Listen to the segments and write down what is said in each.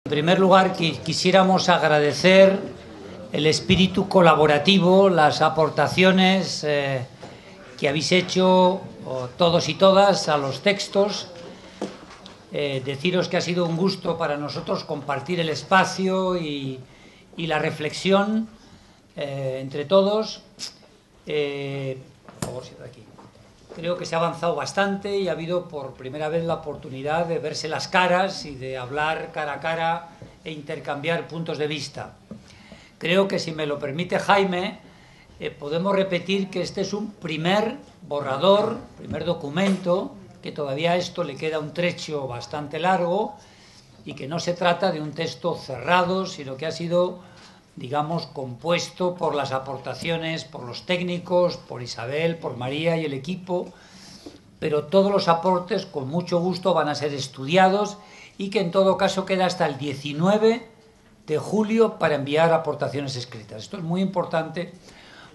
En primer lugar, quisiéramos agradecer el espíritu colaborativo, las aportaciones que habéis hecho todos y todas a los textos. Deciros que ha sido un gusto para nosotros compartir el espacio y la reflexión entre todos. Por favor, siete aquí. Creo que se ha avanzado bastante y ha habido por primera vez la oportunidad de verse las caras y de hablar cara a cara e intercambiar puntos de vista. Creo que, si me lo permite Jaime, podemos repetir que este es un primer borrador, primer documento, que todavía a esto le queda un trecho bastante largo y que no se trata de un texto cerrado, sino que ha sido, digamos, compuesto por las aportaciones, por los técnicos, por Isabel, por María y el equipo, pero todos los aportes con mucho gusto van a ser estudiados y que en todo caso queda hasta el 19 de julio para enviar aportaciones escritas. Esto es muy importante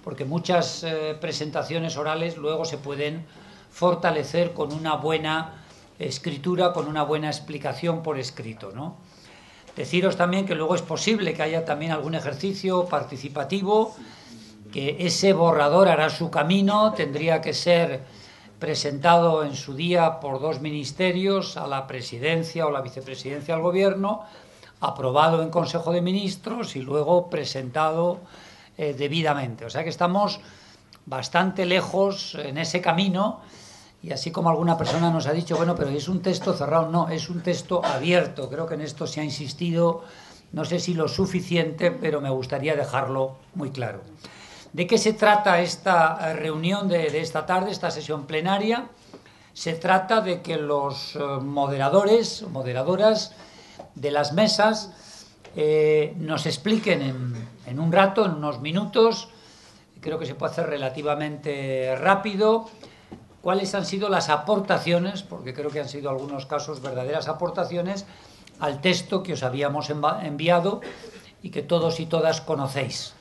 porque muchas presentaciones orales luego se pueden fortalecer con una buena escritura, con una buena explicación por escrito, ¿no? Deciros también que luego es posible que haya también algún ejercicio participativo, que ese borrador hará su camino, tendría que ser presentado en su día por dos ministerios, a la presidencia o la vicepresidencia del gobierno, aprobado en Consejo de Ministros y luego presentado debidamente. O sea que estamos bastante lejos en ese camino. Y así como alguna persona nos ha dicho, bueno, pero es un texto cerrado. No, es un texto abierto. Creo que en esto se ha insistido, no sé si lo suficiente, pero me gustaría dejarlo muy claro. ¿De qué se trata esta reunión de esta tarde, esta sesión plenaria? Se trata de que los moderadores o moderadoras de las mesas nos expliquen en un rato, en unos minutos, creo que se puede hacer relativamente rápido, cuáles han sido las aportaciones, porque creo que han sido algunos casos verdaderas aportaciones, al texto que os habíamos enviado y que todos y todas conocéis.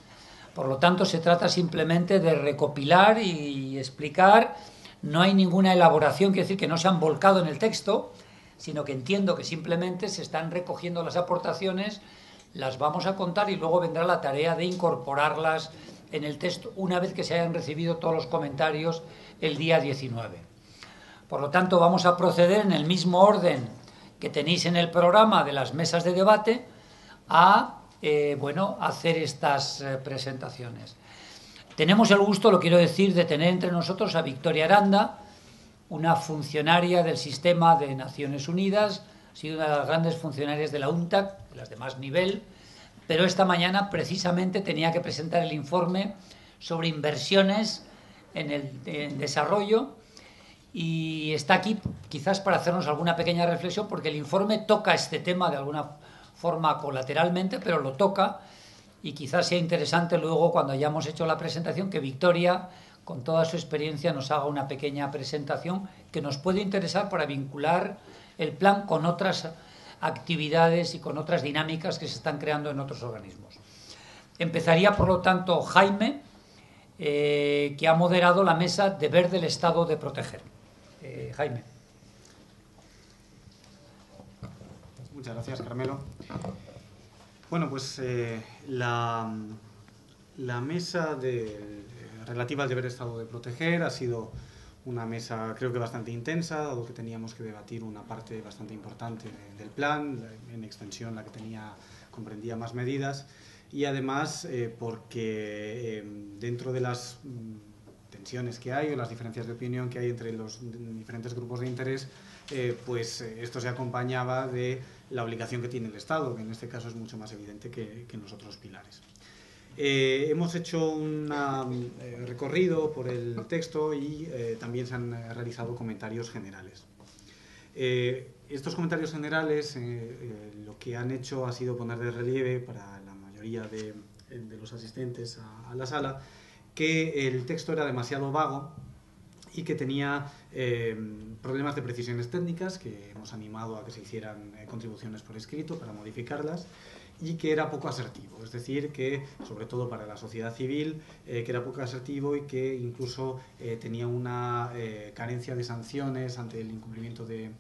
Por lo tanto, se trata simplemente de recopilar y explicar. No hay ninguna elaboración, quiere decir que no se han volcado en el texto, sino que entiendo que simplemente se están recogiendo las aportaciones, las vamos a contar y luego vendrá la tarea de incorporarlas en el texto una vez que se hayan recibido todos los comentarios el día 19. Por lo tanto, vamos a proceder en el mismo orden que tenéis en el programa de las mesas de debate a hacer estas presentaciones. Tenemos el gusto, lo quiero decir, de tener entre nosotros a Victoria Aranda, una funcionaria del sistema de Naciones Unidas, ha sido una de las grandes funcionarias de la UNTAC, de las de más nivel, pero esta mañana precisamente tenía que presentar el informe sobre inversiones en desarrollo y está aquí quizás para hacernos alguna pequeña reflexión, porque el informe toca este tema de alguna forma colateralmente, pero lo toca, y quizás sea interesante luego, cuando hayamos hecho la presentación, que Victoria, con toda su experiencia, nos haga una pequeña presentación que nos puede interesar para vincular el plan con otras actividades y con otras dinámicas que se están creando en otros organismos. Empezaría, por lo tanto, Jaime, que ha moderado la mesa Deber del Estado de Proteger. Jaime. Muchas gracias, Carmelo. Bueno, pues la mesa relativa al deber del Estado de proteger ha sido una mesa, creo que bastante intensa, dado que teníamos que debatir una parte bastante importante del plan, en extensión la que comprendía más medidas, y además porque dentro de las tensiones que hay o las diferencias de opinión que hay entre los diferentes grupos de interés, esto se acompañaba de la obligación que tiene el Estado, que en este caso es mucho más evidente que en los otros pilares. Hemos hecho un recorrido por el texto y también se han realizado comentarios generales. Estos comentarios generales lo que han hecho ha sido poner de relieve para la mayoría de los asistentes a la sala que el texto era demasiado vago y que tenía problemas de precisiones técnicas, que hemos animado a que se hicieran contribuciones por escrito para modificarlas, y que era poco asertivo, es decir, que sobre todo para la sociedad civil, que era poco asertivo y que incluso tenía una carencia de sanciones ante el incumplimiento de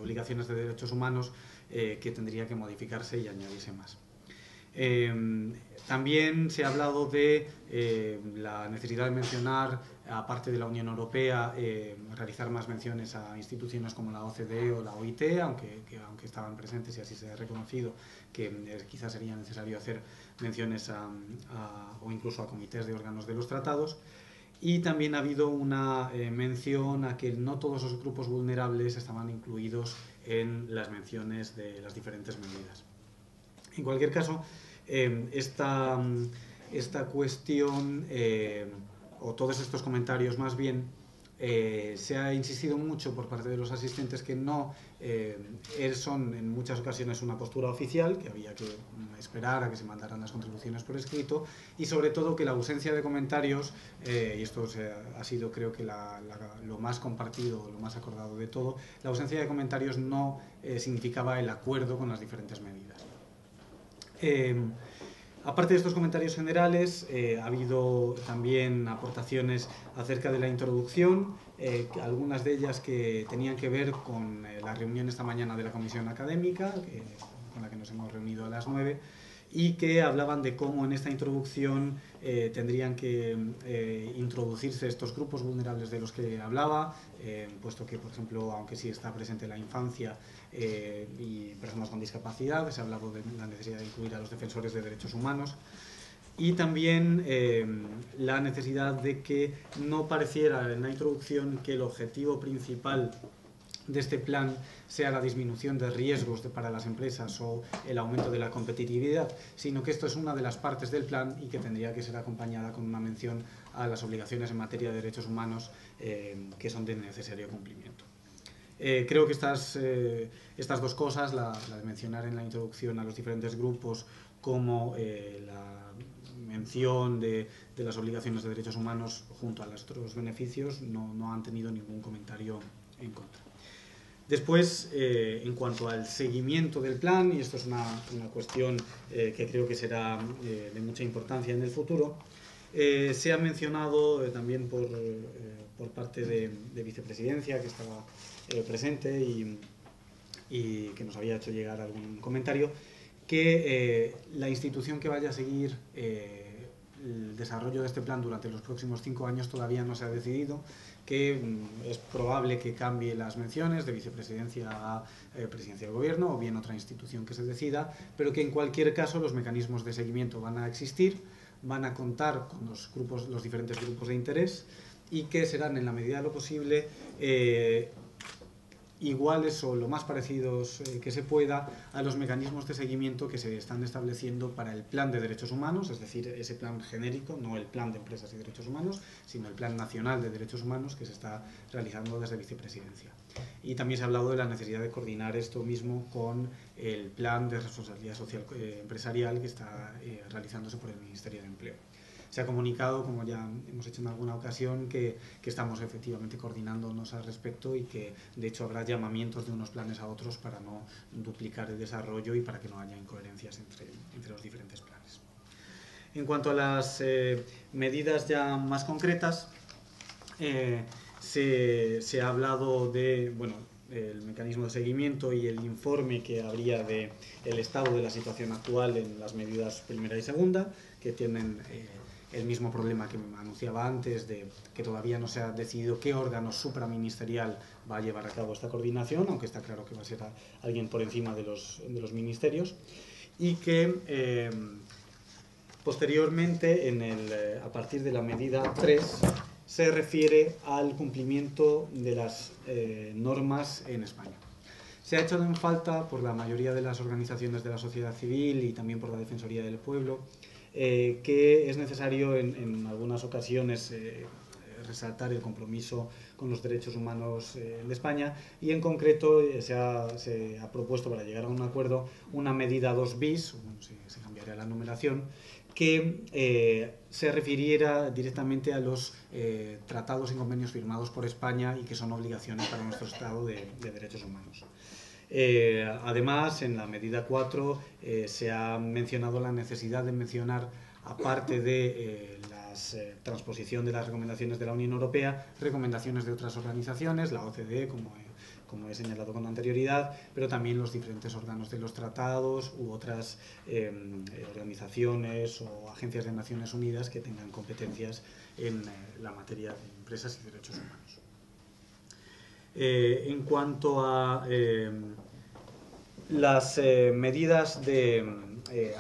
obligaciones de derechos humanos que tendría que modificarse y añadirse más. También se ha hablado de la necesidad de mencionar, aparte de la Unión Europea, realizar más menciones a instituciones como la OCDE o la OIT, aunque estaban presentes y así se ha reconocido que quizás sería necesario hacer menciones o incluso a comités de órganos de los tratados. Y también ha habido una mención a que no todos los grupos vulnerables estaban incluidos en las menciones de las diferentes medidas. En cualquier caso, esta cuestión, o todos estos comentarios más bien, se ha insistido mucho por parte de los asistentes que no son en muchas ocasiones una postura oficial, que había que esperar a que se mandaran las contribuciones por escrito, y sobre todo que la ausencia de comentarios, y esto ha sido creo que lo más compartido, lo más acordado de todo, la ausencia de comentarios no significaba el acuerdo con las diferentes medidas. Aparte de estos comentarios generales, ha habido también aportaciones acerca de la introducción, algunas de ellas que tenían que ver con la reunión esta mañana de la comisión académica, con la que nos hemos reunido a las 9, y que hablaban de cómo en esta introducción tendrían que introducirse estos grupos vulnerables de los que hablaba, puesto que, por ejemplo, aunque sí está presente la infancia y personas con discapacidad, se ha hablado de la necesidad de incluir a los defensores de derechos humanos, y también la necesidad de que no pareciera en la introducción que el objetivo principal de este plan sea la disminución de riesgos para las empresas o el aumento de la competitividad, sino que esto es una de las partes del plan y que tendría que ser acompañada con una mención a las obligaciones en materia de derechos humanos que son de necesario cumplimiento. Creo que estas dos cosas, la de mencionar en la introducción a los diferentes grupos como la mención de las obligaciones de derechos humanos junto a los otros beneficios, no han tenido ningún comentario en contra. Después, en cuanto al seguimiento del plan, y esto es una cuestión que creo que será de mucha importancia en el futuro, se ha mencionado también por parte de vicepresidencia, que estaba presente y que nos había hecho llegar algún comentario, que la institución que vaya a seguir el desarrollo de este plan durante los próximos 5 años todavía no se ha decidido, que es probable que cambie las menciones de vicepresidencia a presidencia del gobierno o bien otra institución que se decida, pero que en cualquier caso los mecanismos de seguimiento van a existir, van a contar con los diferentes grupos de interés y que serán en la medida de lo posible iguales o lo más parecidos que se pueda a los mecanismos de seguimiento que se están estableciendo para el plan de derechos humanos, es decir, ese plan genérico, no el plan de empresas y derechos humanos, sino el plan nacional de derechos humanos que se está realizando desde vicepresidencia. Y también se ha hablado de la necesidad de coordinar esto mismo con el plan de responsabilidad social empresarial que está realizándose por el Ministerio de Empleo. Se ha comunicado, como ya hemos hecho en alguna ocasión, que estamos efectivamente coordinándonos al respecto y que de hecho habrá llamamientos de unos planes a otros para no duplicar el desarrollo y para que no haya incoherencias entre los diferentes planes. En cuanto a las medidas ya más concretas, se ha hablado de el mecanismo de seguimiento y el informe que habría del estado de la situación actual en las medidas primera y segunda, que tienen el mismo problema que me anunciaba antes, de que todavía no se ha decidido qué órgano supraministerial va a llevar a cabo esta coordinación, aunque está claro que va a ser alguien por encima de los ministerios, y que posteriormente, a partir de la medida 3, se refiere al cumplimiento de las normas en España. Se ha echado en falta por la mayoría de las organizaciones de la sociedad civil y también por la Defensoría del Pueblo que es necesario en algunas ocasiones resaltar el compromiso con los derechos humanos en España y en concreto se ha propuesto para llegar a un acuerdo una medida 2 bis, se cambiaría la numeración, que se refiriera directamente a los tratados y convenios firmados por España y que son obligaciones para nuestro Estado de derechos humanos. Además, en la medida 4 se ha mencionado la necesidad de mencionar, aparte de la transposición de las recomendaciones de la Unión Europea, recomendaciones de otras organizaciones, la OCDE, como como he señalado con anterioridad, pero también los diferentes órganos de los tratados u otras organizaciones o agencias de Naciones Unidas que tengan competencias en la materia de empresas y derechos humanos. En cuanto a las medidas de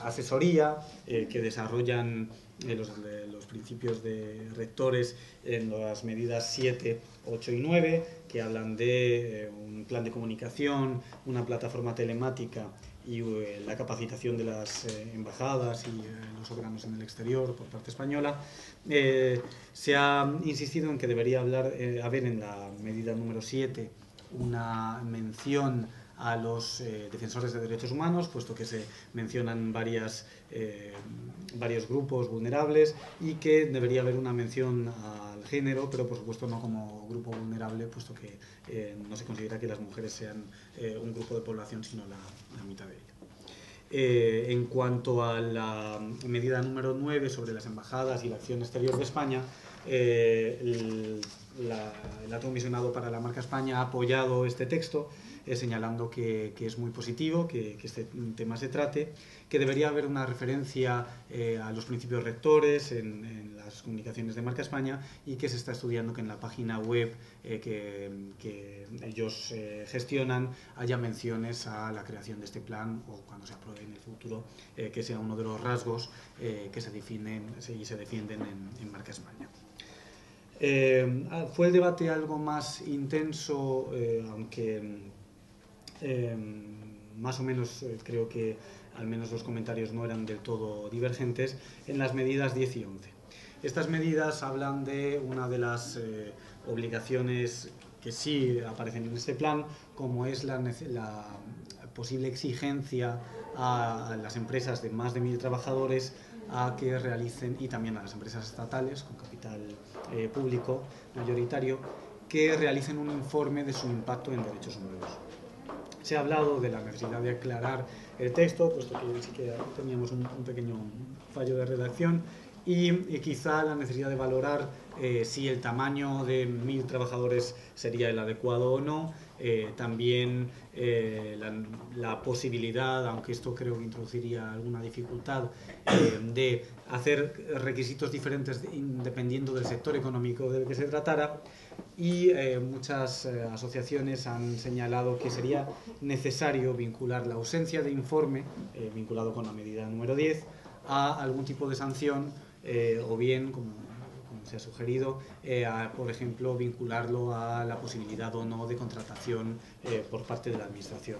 asesoría que desarrollan los principios de rectores en las medidas 7, 8 y 9, que hablan de un plan de comunicación, una plataforma telemática y la capacitación de las embajadas y los órganos en el exterior por parte española, se ha insistido en que debería haber en la medida número 7 una mención a los defensores de derechos humanos, puesto que se mencionan varios grupos vulnerables, y que debería haber una mención al género, pero por supuesto no como grupo vulnerable, puesto que no se considera que las mujeres sean un grupo de población, sino la mitad de ella. En cuanto a la medida número 9 sobre las embajadas y la acción exterior de España, el alto comisionado para la marca España ha apoyado este texto, señalando que es muy positivo que este tema se trate, que debería haber una referencia a los principios rectores en las comunicaciones de marca España, y que se está estudiando que en la página web que ellos gestionan haya menciones a la creación de este plan, o cuando se apruebe en el futuro, que sea uno de los rasgos que se definen y se defienden en marca España. Fue el debate algo más intenso, aunque más o menos creo que al menos los comentarios no eran del todo divergentes, en las medidas 10 y 11. Estas medidas hablan de una de las obligaciones que sí aparecen en este plan, como es la posible exigencia a las empresas de más de 1.000 trabajadores a que realicen, y también a las empresas estatales con capital público mayoritario, que realicen un informe de su impacto en derechos humanos. Se ha hablado de la necesidad de aclarar el texto, puesto que sí que teníamos un pequeño fallo de redacción, y quizá la necesidad de valorar si el tamaño de 1.000 trabajadores sería el adecuado o no. También la posibilidad, aunque esto creo que introduciría alguna dificultad, de hacer requisitos diferentes dependiendo del sector económico del que se tratara. Y muchas asociaciones han señalado que sería necesario vincular la ausencia de informe, vinculado con la medida número 10, a algún tipo de sanción, o bien, como se ha sugerido, por ejemplo, vincularlo a la posibilidad o no de contratación por parte de la Administración.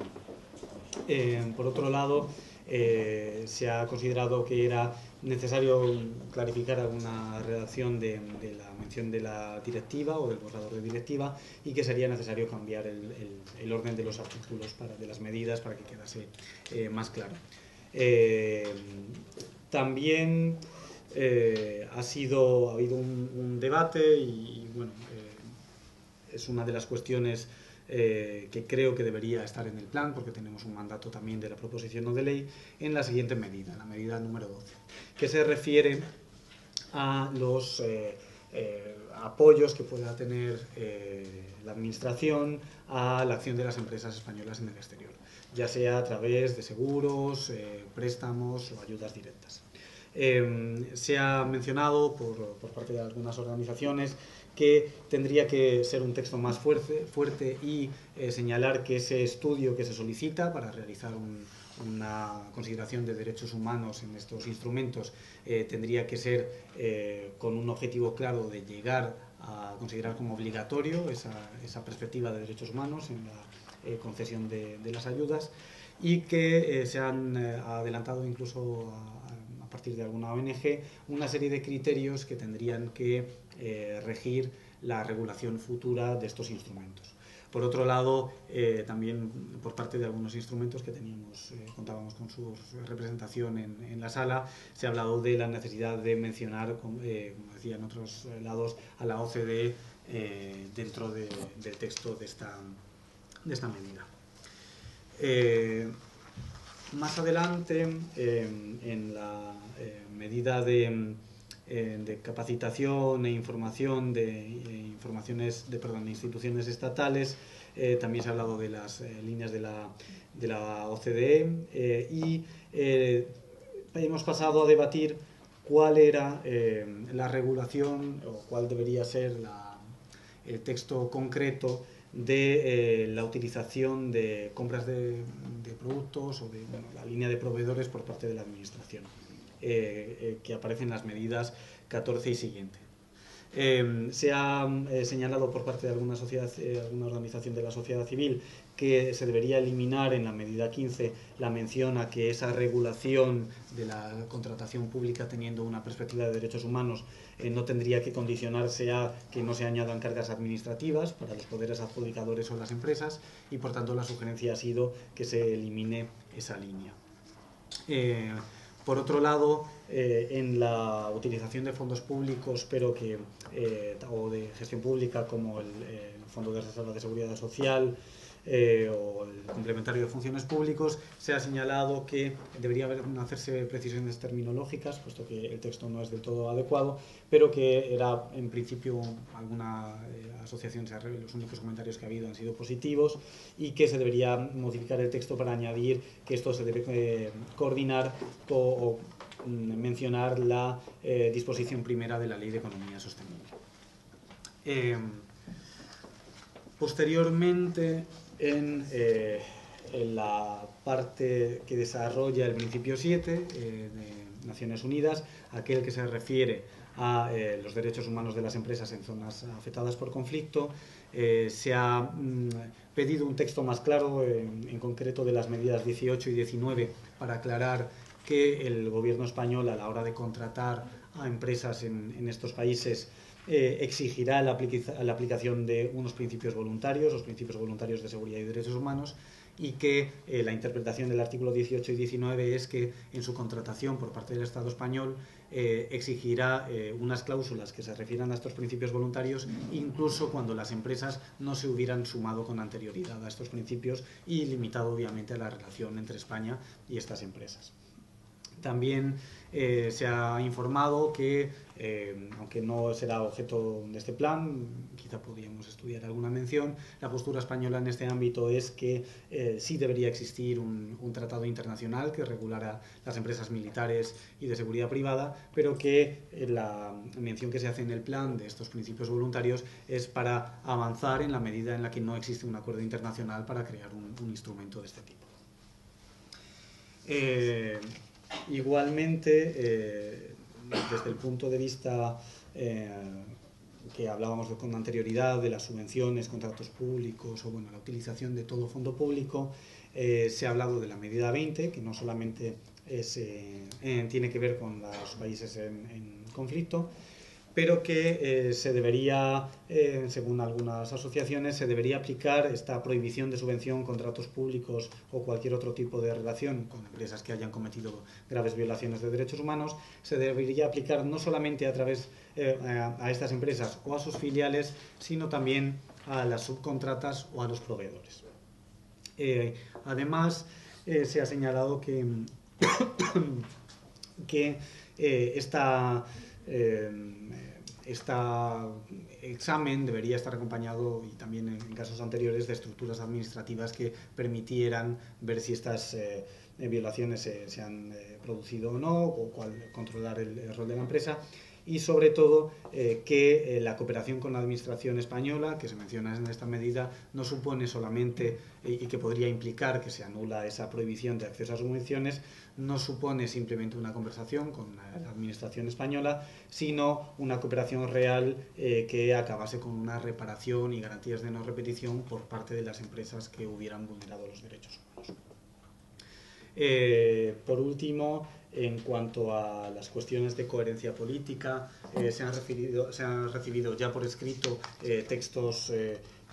Por otro lado, se ha considerado que era necesario clarificar alguna redacción de la mención de la directiva o del borrador de directiva, y que sería necesario cambiar el orden de los artículos de las medidas para que quedase más claro. También ha habido un debate y bueno, es una de las cuestiones que creo que debería estar en el plan, porque tenemos un mandato también de la proposición no de ley, en la siguiente medida, la medida número 12, que se refiere a los apoyos que pueda tener la Administración a la acción de las empresas españolas en el exterior, ya sea a través de seguros, préstamos o ayudas directas. Se ha mencionado por parte de algunas organizaciones que tendría que ser un texto más fuerte y señalar que ese estudio que se solicita para realizar una consideración de derechos humanos en estos instrumentos tendría que ser con un objetivo claro de llegar a considerar como obligatorio esa perspectiva de derechos humanos en la concesión de las ayudas, y que se han adelantado incluso a partir de alguna ONG una serie de criterios que tendrían que regir la regulación futura de estos instrumentos. Por otro lado, también por parte de algunos instrumentos que contábamos con su representación en la sala, se ha hablado de la necesidad de mencionar, como decía en otros lados, a la OCDE dentro del texto de esta medida. Más adelante, en la medida de capacitación e información de instituciones estatales, también se ha hablado de las líneas de la OCDE y hemos pasado a debatir cuál era la regulación o cuál debería ser el texto concreto de la utilización de compras de productos o de la línea de proveedores por parte de la Administración, que aparecen en las medidas 14 y siguiente. Se ha señalado por parte de alguna organización de la sociedad civil que se debería eliminar en la medida 15 la mención a que esa regulación de la contratación pública teniendo una perspectiva de derechos humanos no tendría que condicionarse a que no se añadan cargas administrativas para los poderes adjudicadores o las empresas, y por tanto la sugerencia ha sido que se elimine esa línea. Por otro lado, en la utilización de fondos públicos, o de gestión pública, como el Fondo de Reserva de Seguridad Social o el Complementario de Funciones Públicos, se ha señalado que debería hacerse precisiones terminológicas, puesto que el texto no es del todo adecuado, pero que era, en principio, alguna asociación, los únicos comentarios que ha habido han sido positivos, y que se debería modificar el texto para añadir que esto se debe coordinar o mencionar la disposición primera de la Ley de Economía Sostenible. Posteriormente, en la parte que desarrolla el principio 7 de Naciones Unidas, aquel que se refiere a los derechos humanos de las empresas en zonas afectadas por conflicto, se ha pedido un texto más claro, en concreto de las medidas 18 y 19, para aclarar que el gobierno español, a la hora de contratar a empresas en estos países, exigirá la aplicación de unos principios voluntarios, los principios voluntarios de seguridad y derechos humanos, y que la interpretación del artículo 18 y 19 es que en su contratación por parte del Estado español exigirá unas cláusulas que se refieran a estos principios voluntarios, incluso cuando las empresas no se hubieran sumado con anterioridad a estos principios, y limitado obviamente a la relación entre España y estas empresas. También se ha informado que, aunque no será objeto de este plan, quizá podríamos estudiar alguna mención, la postura española en este ámbito es que sí debería existir un tratado internacional que regulara las empresas militares y de seguridad privada, pero que la mención que se hace en el plan de estos principios voluntarios es para avanzar en la medida en la que no existe un acuerdo internacional para crear un instrumento de este tipo. Igualmente, desde el punto de vista que hablábamos con anterioridad de las subvenciones, contratos públicos o la utilización de todo fondo público, se ha hablado de la medida 20, que no solamente tiene que ver con los países en conflicto, pero que se debería, según algunas asociaciones, se debería aplicar esta prohibición de subvención, contratos públicos o cualquier otro tipo de relación con empresas que hayan cometido graves violaciones de derechos humanos, se debería aplicar no solamente a estas empresas o a sus filiales, sino también a las subcontratas o a los proveedores. Además, se ha señalado que este examen debería estar acompañado, y también en casos anteriores, de estructuras administrativas que permitieran ver si estas violaciones se han producido o no, o controlar el rol de la empresa, y sobre todo que la cooperación con la Administración española, que se menciona en esta medida, no supone solamente, y que podría implicar que se anula esa prohibición de acceso a subvenciones, no supone simplemente una conversación con la Administración española, sino una cooperación real que acabase con una reparación y garantías de no repetición por parte de las empresas que hubieran vulnerado los derechos humanos. Por último, en cuanto a las cuestiones de coherencia política, se han recibido ya por escrito textos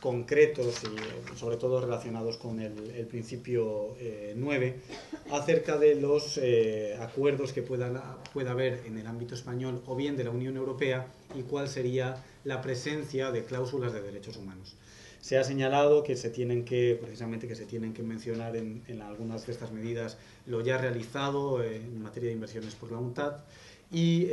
concretos y sobre todo relacionados con el principio 9, acerca de los acuerdos que pueda haber en el ámbito español o bien de la Unión Europea, y cuál sería la presencia de cláusulas de derechos humanos. Se ha señalado que se tienen que mencionar en algunas de estas medidas lo ya realizado en materia de inversiones por la UNCTAD, y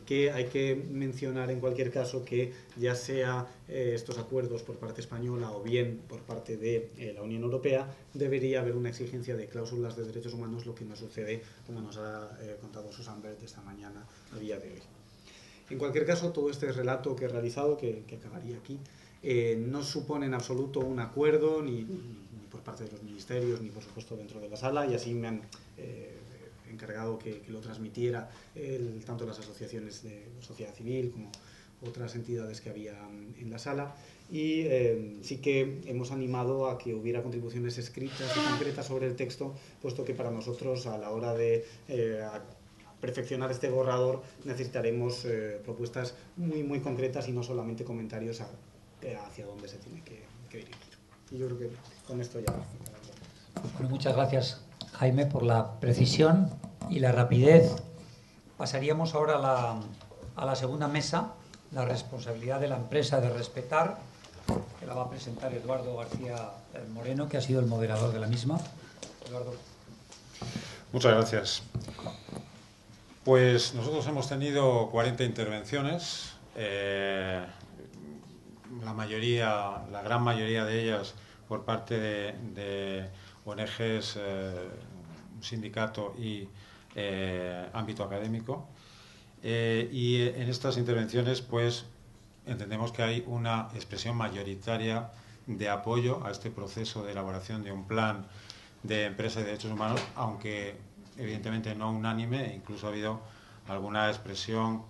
que hay que mencionar en cualquier caso que ya sea estos acuerdos por parte española o bien por parte de la Unión Europea, debería haber una exigencia de cláusulas de derechos humanos, lo que no sucede, como nos ha contado Susan Bert esta mañana, a día de hoy. En cualquier caso, todo este relato que he realizado, que acabaría aquí, no supone en absoluto un acuerdo ni por parte de los ministerios ni por supuesto dentro de la sala, y así me han encargado que lo transmitiera tanto las asociaciones de sociedad civil como otras entidades que había en la sala, y sí que hemos animado a que hubiera contribuciones escritas y concretas sobre el texto, puesto que para nosotros a la hora de perfeccionar este borrador necesitaremos propuestas muy concretas y no solamente comentarios hacia dónde se tiene que dirigir. Y yo creo que con esto ya... Bueno, muchas gracias, Jaime, por la precisión y la rapidez. Pasaríamos ahora a la segunda mesa, la responsabilidad de la empresa de respetar, que la va a presentar Eduardo García Moreno, que ha sido el moderador de la misma. Eduardo. Muchas gracias. Pues nosotros hemos tenido 40 intervenciones, la gran mayoría de ellas por parte de ONGs, un sindicato y ámbito académico. Y en estas intervenciones pues entendemos que hay una expresión mayoritaria de apoyo a este proceso de elaboración de un plan de empresa de derechos humanos, aunque evidentemente no unánime, incluso ha habido alguna expresión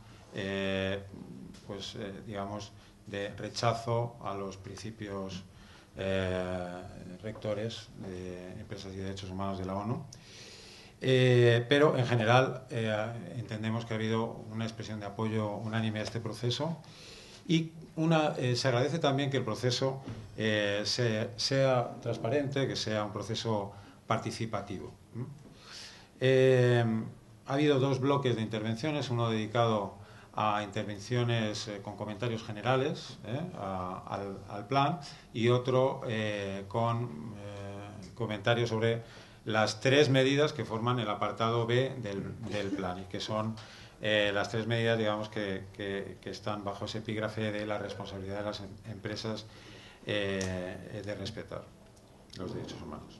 digamos de rechazo a los principios rectores de empresas y derechos humanos de la ONU. Pero en general entendemos que ha habido una expresión de apoyo unánime a este proceso, y se agradece también que el proceso sea transparente, que sea un proceso participativo. Ha habido dos bloques de intervenciones, uno dedicado a intervenciones con comentarios generales al plan, y otro con comentarios sobre las tres medidas que forman el apartado B del plan, y que son las tres medidas, digamos, que están bajo ese epígrafe de la responsabilidad de las empresas de respetar los derechos humanos.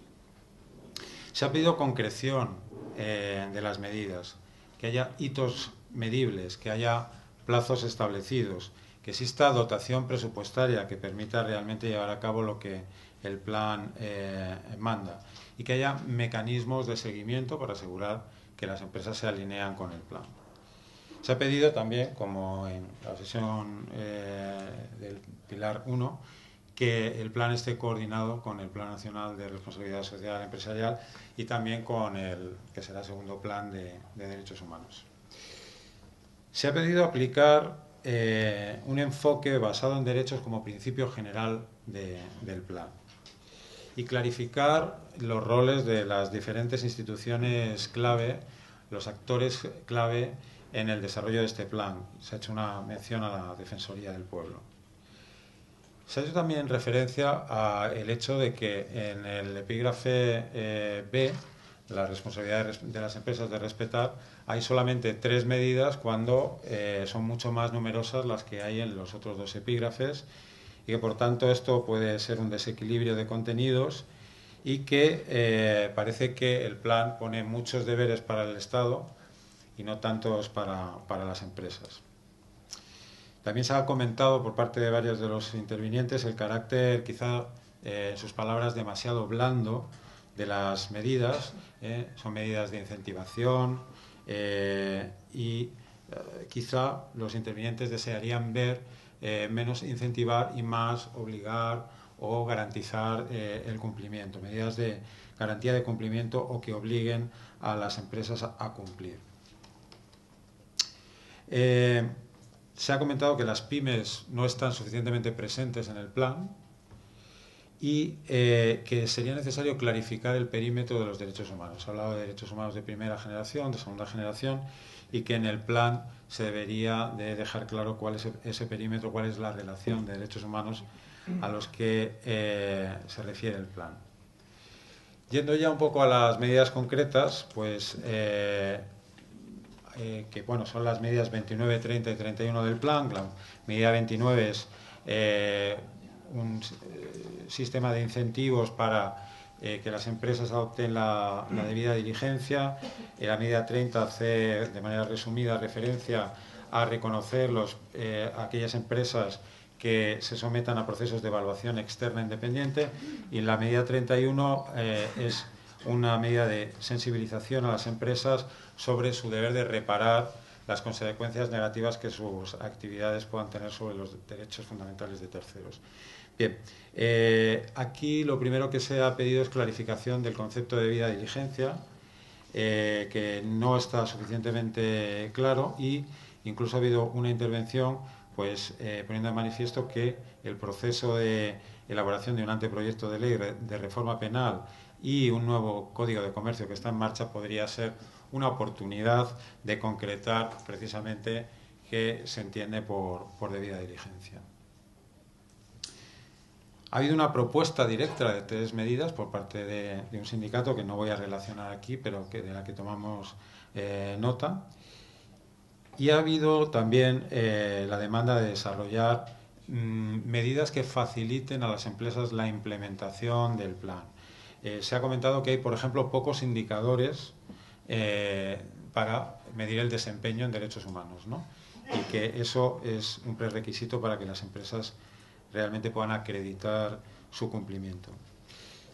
Se ha pedido concreción de las medidas, que haya hitos medibles, que haya plazos establecidos, que exista dotación presupuestaria que permita realmente llevar a cabo lo que el plan manda, y que haya mecanismos de seguimiento para asegurar que las empresas se alinean con el plan. Se ha pedido también, como en la sesión del Pilar 1, que el plan esté coordinado con el Plan Nacional de Responsabilidad Social Empresarial y también con el que será el segundo plan de derechos humanos. Se ha pedido aplicar un enfoque basado en derechos como principio general del plan, y clarificar los roles de las diferentes instituciones clave, los actores clave en el desarrollo de este plan. Se ha hecho una mención a la Defensoría del Pueblo. Se ha hecho también referencia al hecho de que en el epígrafe B, la responsabilidad de las empresas de respetar, hay solamente 3 medidas cuando son mucho más numerosas las que hay en los otros 2 epígrafes, y que por tanto esto puede ser un desequilibrio de contenidos, y que parece que el plan pone muchos deberes para el Estado y no tantos para las empresas. También se ha comentado por parte de varios de los intervinientes el carácter, quizá en sus palabras, demasiado blando de las medidas. Son medidas de incentivación y quizá los intervinientes desearían ver menos incentivar y más obligar o garantizar el cumplimiento, medidas de garantía de cumplimiento o que obliguen a las empresas a cumplir. Se ha comentado que las pymes no están suficientemente presentes en el plan, y que sería necesario clarificar el perímetro de los derechos humanos. Se ha hablado de derechos humanos de primera generación, de segunda generación, y que en el plan se debería de dejar claro cuál es ese perímetro, cuál es la relación de derechos humanos a los que se refiere el plan. Yendo ya un poco a las medidas concretas, pues que bueno, son las medidas 29, 30 y 31 del plan. La medida 29 es un sistema de incentivos para que las empresas adopten la debida diligencia. La medida 30 hace, de manera resumida, referencia a reconocer aquellas empresas que se sometan a procesos de evaluación externa independiente, y la medida 31 es una medida de sensibilización a las empresas sobre su deber de reparar las consecuencias negativas que sus actividades puedan tener sobre los derechos fundamentales de terceros. Bien, aquí lo primero que se ha pedido es clarificación del concepto de debida diligencia, que no está suficientemente claro, y incluso ha habido una intervención pues poniendo de manifiesto que el proceso de elaboración de un anteproyecto de ley de reforma penal y un nuevo Código de Comercio que está en marcha podría ser una oportunidad de concretar precisamente qué se entiende por debida diligencia. Ha habido una propuesta directa de 3 medidas por parte de un sindicato que no voy a relacionar aquí, pero de la que tomamos nota. Y ha habido también la demanda de desarrollar medidas que faciliten a las empresas la implementación del plan. Se ha comentado que hay, por ejemplo, pocos indicadores para medir el desempeño en derechos humanos, ¿no? Y que eso es un prerequisito para que las empresas realmente puedan acreditar su cumplimiento.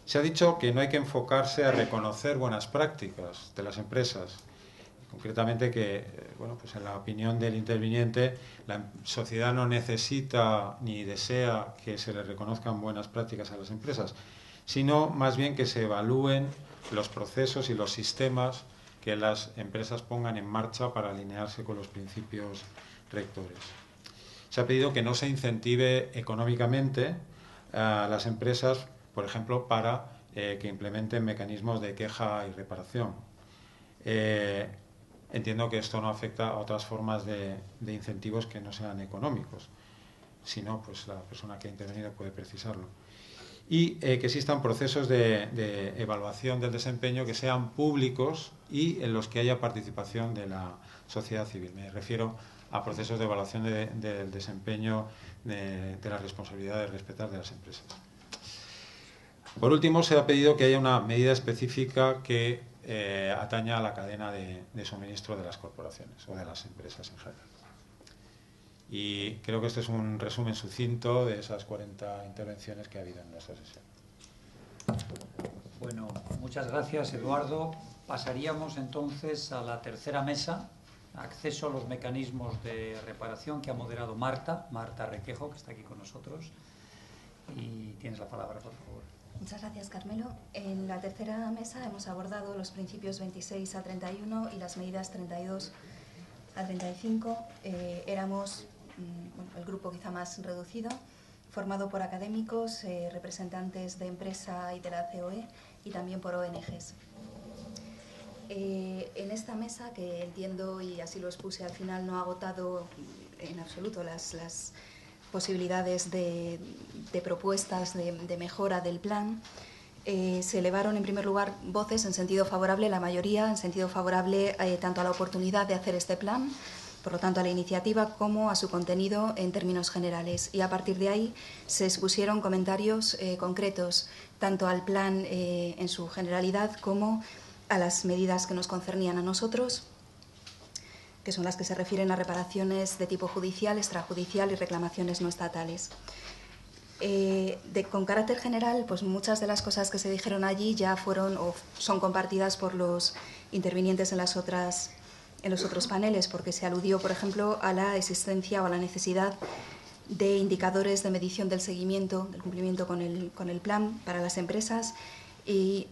Se ha dicho que no hay que enfocarse a reconocer buenas prácticas de las empresas. Concretamente que, bueno, pues en la opinión del interviniente, la sociedad no necesita ni desea que se le reconozcan buenas prácticas a las empresas, sino más bien que se evalúen los procesos y los sistemas que las empresas pongan en marcha para alinearse con los principios rectores. Se ha pedido que no se incentive económicamente a las empresas, por ejemplo, para que implementen mecanismos de queja y reparación. Entiendo que esto no afecta a otras formas de incentivos que no sean económicos, sino pues la persona que ha intervenido puede precisarlo. Y que existan procesos de evaluación del desempeño que sean públicos y en los que haya participación de la sociedad civil. Me refiero a procesos de evaluación del desempeño de la responsabilidad de respetar de las empresas. Por último, se ha pedido que haya una medida específica que ataña a la cadena de suministro de las corporaciones o de las empresas en general. Y creo que este es un resumen sucinto de esas 40 intervenciones que ha habido en nuestra sesión. Bueno, muchas gracias, Eduardo. Pasaríamos entonces a la tercera mesa, acceso a los mecanismos de reparación, que ha moderado Marta Requejo, que está aquí con nosotros. Y tienes la palabra, por favor. Muchas gracias, Carmelo. En la tercera mesa hemos abordado los principios 26 a 31 y las medidas 32 a 35. Éramos el grupo quizá más reducido, formado por académicos, representantes de empresa y de la COE, y también por ONGs. En esta mesa, que entiendo, y así lo expuse al final, no ha agotado en absoluto las posibilidades de propuestas de mejora del plan, se elevaron en primer lugar voces en sentido favorable, la mayoría en sentido favorable tanto a la oportunidad de hacer este plan, por lo tanto a la iniciativa, como a su contenido en términos generales. Y a partir de ahí se expusieron comentarios concretos tanto al plan en su generalidad como a las medidas que nos concernían a nosotros, que son las que se refieren a reparaciones de tipo judicial, extrajudicial y reclamaciones no estatales. Con carácter general, pues muchas de las cosas que se dijeron allí ya fueron o son compartidas por los intervinientes en los otros paneles, porque se aludió, por ejemplo, a la existencia o a la necesidad de indicadores de medición del seguimiento, del cumplimiento con el plan para las empresas, y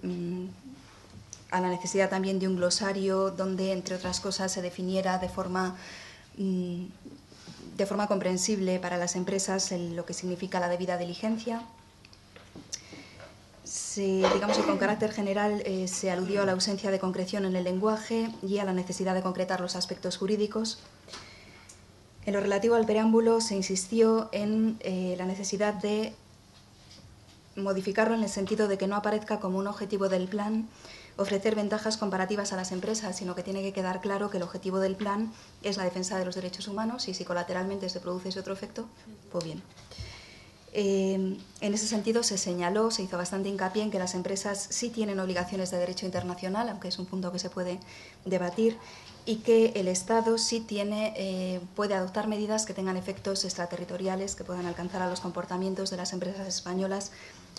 a la necesidad también de un glosario donde, entre otras cosas, se definiera de forma comprensible para las empresas lo que significa la debida diligencia. Digamos que con carácter general se aludió a la ausencia de concreción en el lenguaje y a la necesidad de concretar los aspectos jurídicos. En lo relativo al preámbulo se insistió en la necesidad de modificarlo en el sentido de que no aparezca como un objetivo del plan ofrecer ventajas comparativas a las empresas, sino que tiene que quedar claro que el objetivo del plan es la defensa de los derechos humanos y si colateralmente se produce ese otro efecto, pues bien. En ese sentido se señaló, se hizo bastante hincapié en que las empresas sí tienen obligaciones de derecho internacional, aunque es un punto que se puede debatir, y que el Estado sí puede adoptar medidas que tengan efectos extraterritoriales que puedan alcanzar a los comportamientos de las empresas españolas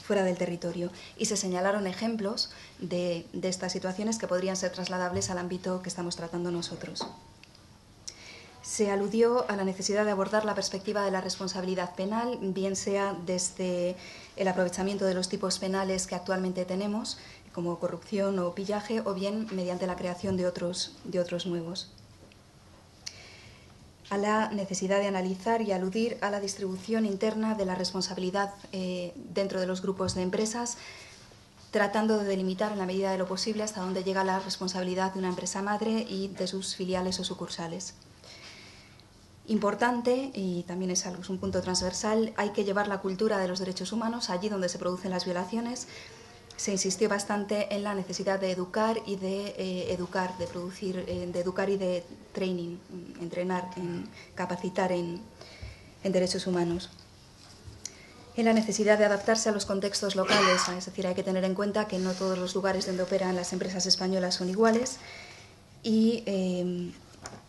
fuera del territorio. Y se señalaron ejemplos de estas situaciones que podrían ser trasladables al ámbito que estamos tratando nosotros. Se aludió a la necesidad de abordar la perspectiva de la responsabilidad penal, bien sea desde el aprovechamiento de los tipos penales que actualmente tenemos, como corrupción o pillaje, o bien mediante la creación de otros nuevos. A la necesidad de analizar y aludir a la distribución interna de la responsabilidad dentro de los grupos de empresas, tratando de delimitar en la medida de lo posible hasta dónde llega la responsabilidad de una empresa madre y de sus filiales o sucursales. Importante, y también es un punto transversal, hay que llevar la cultura de los derechos humanos allí donde se producen las violaciones. Se insistió bastante en la necesidad de educar y de educar, de educar y de training, entrenar, capacitar en derechos humanos. En la necesidad de adaptarse a los contextos locales, es decir, hay que tener en cuenta que no todos los lugares donde operan las empresas españolas son iguales y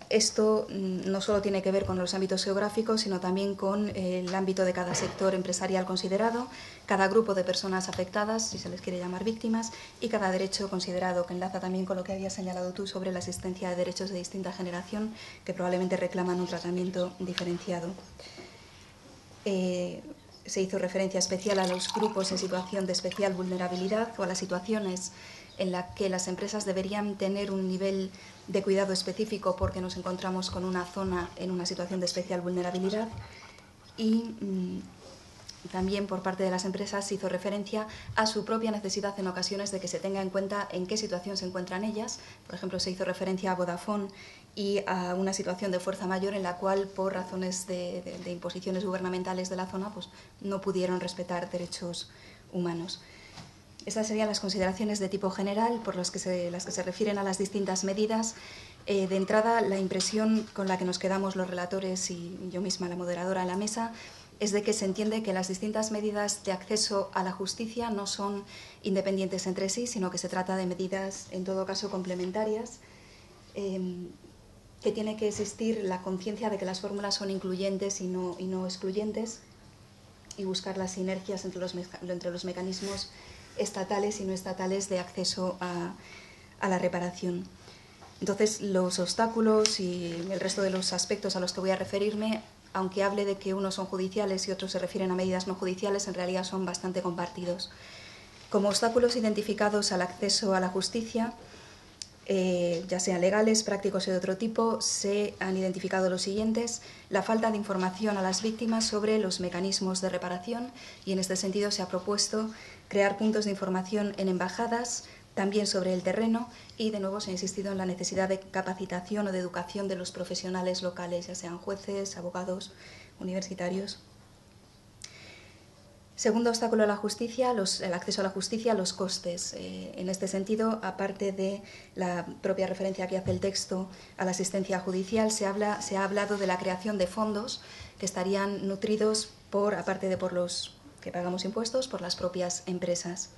esto no solo tiene que ver con los ámbitos geográficos, sino también con el ámbito de cada sector empresarial considerado, cada grupo de personas afectadas, si se les quiere llamar víctimas, y cada derecho considerado, que enlaza también con lo que habías señalado tú sobre la existencia de derechos de distinta generación que probablemente reclaman un tratamiento diferenciado. Se hizo referencia especial a los grupos en situación de especial vulnerabilidad o a las situaciones en las que las empresas deberían tener un nivel de cuidado específico porque nos encontramos con una zona en una situación de especial vulnerabilidad y también por parte de las empresas se hizo referencia a su propia necesidad en ocasiones de que se tenga en cuenta en qué situación se encuentran ellas. Por ejemplo, se hizo referencia a Vodafone y a una situación de fuerza mayor en la cual, por razones de imposiciones gubernamentales de la zona, pues no pudieron respetar derechos humanos. Estas serían las consideraciones de tipo general por las que se refieren a las distintas medidas. De entrada, la impresión con la que nos quedamos los relatores y yo misma, la moderadora en la mesa, es de que se entiende que las distintas medidas de acceso a la justicia no son independientes entre sí, sino que se trata de medidas, en todo caso, complementarias, que tiene que existir la conciencia de que las fórmulas son incluyentes y no excluyentes y buscar las sinergias entre los mecanismos estatales y no estatales de acceso a la reparación. Entonces, los obstáculos y el resto de los aspectos a los que voy a referirme, aunque hable de que unos son judiciales y otros se refieren a medidas no judiciales, en realidad son bastante compartidos. Como obstáculos identificados al acceso a la justicia, ya sean legales, prácticos o de otro tipo, se han identificado los siguientes: la falta de información a las víctimas sobre los mecanismos de reparación, y en este sentido se ha propuesto crear puntos de información en embajadas, también sobre el terreno, y de nuevo se ha insistido en la necesidad de capacitación o de educación de los profesionales locales, ya sean jueces, abogados, universitarios. Segundo obstáculo a la justicia, el acceso a la justicia, los costes. En este sentido, aparte de la propia referencia que hace el texto a la asistencia judicial, se ha hablado de la creación de fondos que estarían nutridos aparte de por los que pagamos impuestos, por las propias empresas.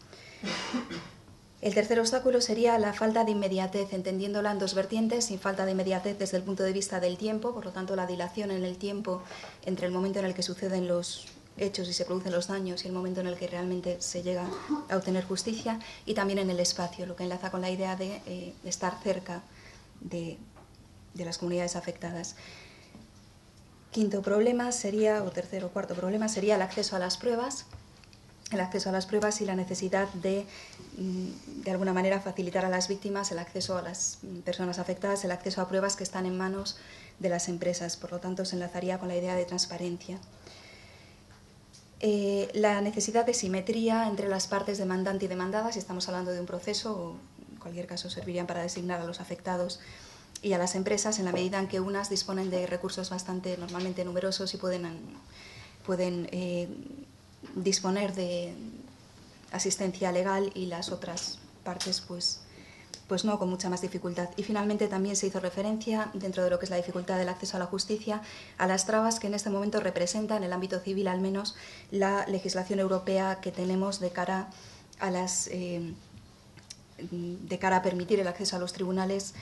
El tercer obstáculo sería la falta de inmediatez, entendiéndola en dos vertientes: sin falta de inmediatez desde el punto de vista del tiempo, por lo tanto la dilación en el tiempo entre el momento en el que suceden los hechos y se producen los daños y el momento en el que realmente se llega a obtener justicia, y también en el espacio, lo que enlaza con la idea de estar cerca de las comunidades afectadas. Quinto problema sería, o tercer o cuarto problema, sería el acceso a las pruebas. El acceso a las pruebas y la necesidad de alguna manera facilitar a las víctimas el acceso a las personas afectadas, el acceso a pruebas que están en manos de las empresas. Por lo tanto, se enlazaría con la idea de transparencia. La necesidad de simetría entre las partes demandante y demandada, si estamos hablando de un proceso, o en cualquier caso servirían para designar a los afectados y a las empresas, en la medida en que unas disponen de recursos normalmente numerosos y pueden disponer de asistencia legal, y las otras partes pues pues no con mucha más dificultad. Y finalmente también se hizo referencia, dentro de lo que es la dificultad del acceso a la justicia, a las trabas que en este momento representa, en el ámbito civil al menos, la legislación europea que tenemos de cara a permitir el acceso a los tribunales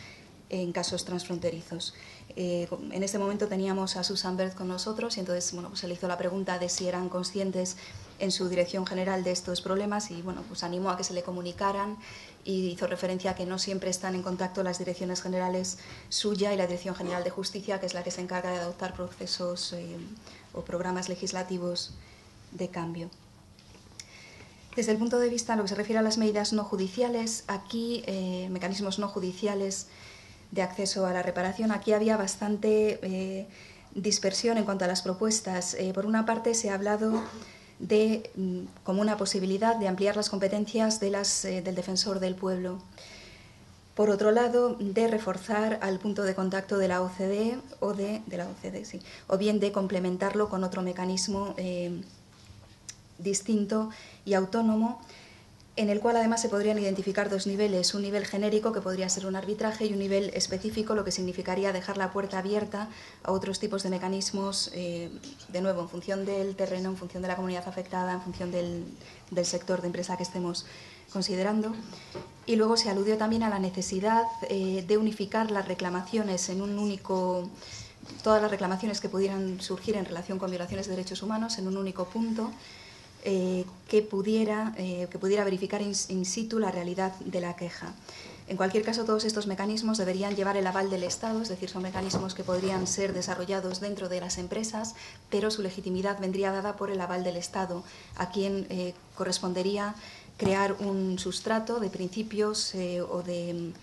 en casos transfronterizos. En este momento teníamos a Susan Bird con nosotros y entonces pues se le hizo la pregunta de si eran conscientes en su dirección general de estos problemas y pues animó a que se le comunicaran y hizo referencia a que no siempre están en contacto las direcciones generales suya y la Dirección General de Justicia, que es la que se encarga de adoptar procesos o programas legislativos de cambio. Desde el punto de vista en lo que se refiere a las medidas no judiciales, aquí, mecanismos no judiciales de acceso a la reparación, aquí había bastante dispersión en cuanto a las propuestas. Por una parte, se ha hablado como una posibilidad de ampliar las competencias del defensor del pueblo. Por otro lado, de reforzar al punto de contacto de la OCDE o bien de complementarlo con otro mecanismo distinto y autónomo, en el cual además se podrían identificar dos niveles, un nivel genérico que podría ser un arbitraje y un nivel específico, lo que significaría dejar la puerta abierta a otros tipos de mecanismos, de nuevo, en función del terreno, en función de la comunidad afectada, en función del sector de empresa que estemos considerando. Y luego se aludió también a la necesidad de unificar las reclamaciones en un único, todas las reclamaciones que pudieran surgir en relación con violaciones de derechos humanos en un único punto, que pudiera verificar in situ la realidad de la queja. En cualquier caso, todos estos mecanismos deberían llevar el aval del Estado, es decir, son mecanismos que podrían ser desarrollados dentro de las empresas, pero su legitimidad vendría dada por el aval del Estado, a quien correspondería crear un sustrato de principios o de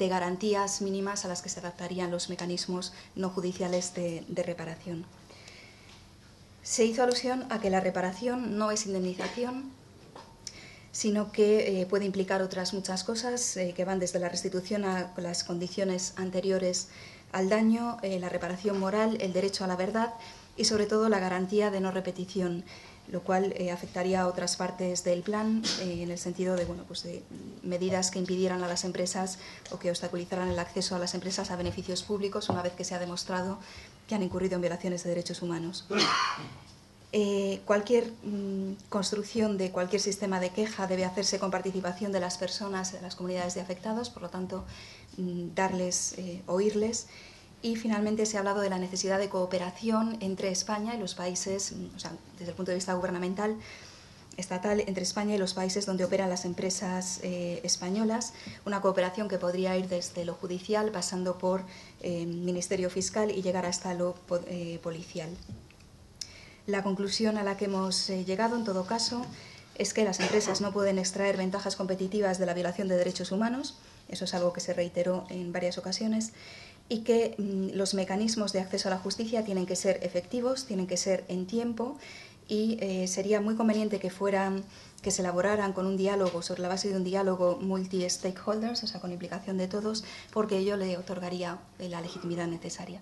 garantías mínimas a las que se adaptarían los mecanismos no judiciales de reparación. Se hizo alusión a que la reparación no es indemnización, sino que puede implicar otras muchas cosas que van desde la restitución a las condiciones anteriores al daño, la reparación moral, el derecho a la verdad y sobre todo la garantía de no repetición, lo cual afectaría a otras partes del plan en el sentido de, de medidas que impidieran a las empresas o que obstaculizaran el acceso a las empresas a beneficios públicos una vez que se ha demostrado que han incurrido en violaciones de derechos humanos. Cualquier construcción de cualquier sistema de queja debe hacerse con participación de las personas, de las comunidades de afectados, por lo tanto, oírles. Y finalmente se ha hablado de la necesidad de cooperación entre España y los países, desde el punto de vista gubernamental, estatal, entre España y los países donde operan las empresas españolas, una cooperación que podría ir desde lo judicial, pasando por Ministerio Fiscal y llegar hasta lo policial. La conclusión a la que hemos llegado, en todo caso, es que las empresas no pueden extraer ventajas competitivas de la violación de derechos humanos, eso es algo que se reiteró en varias ocasiones, y que los mecanismos de acceso a la justicia tienen que ser efectivos, tienen que ser en tiempo y sería muy conveniente que se elaboraran con un diálogo, sobre la base de un diálogo multi-stakeholders, o sea, con implicación de todos, porque ello le otorgaría la legitimidad necesaria.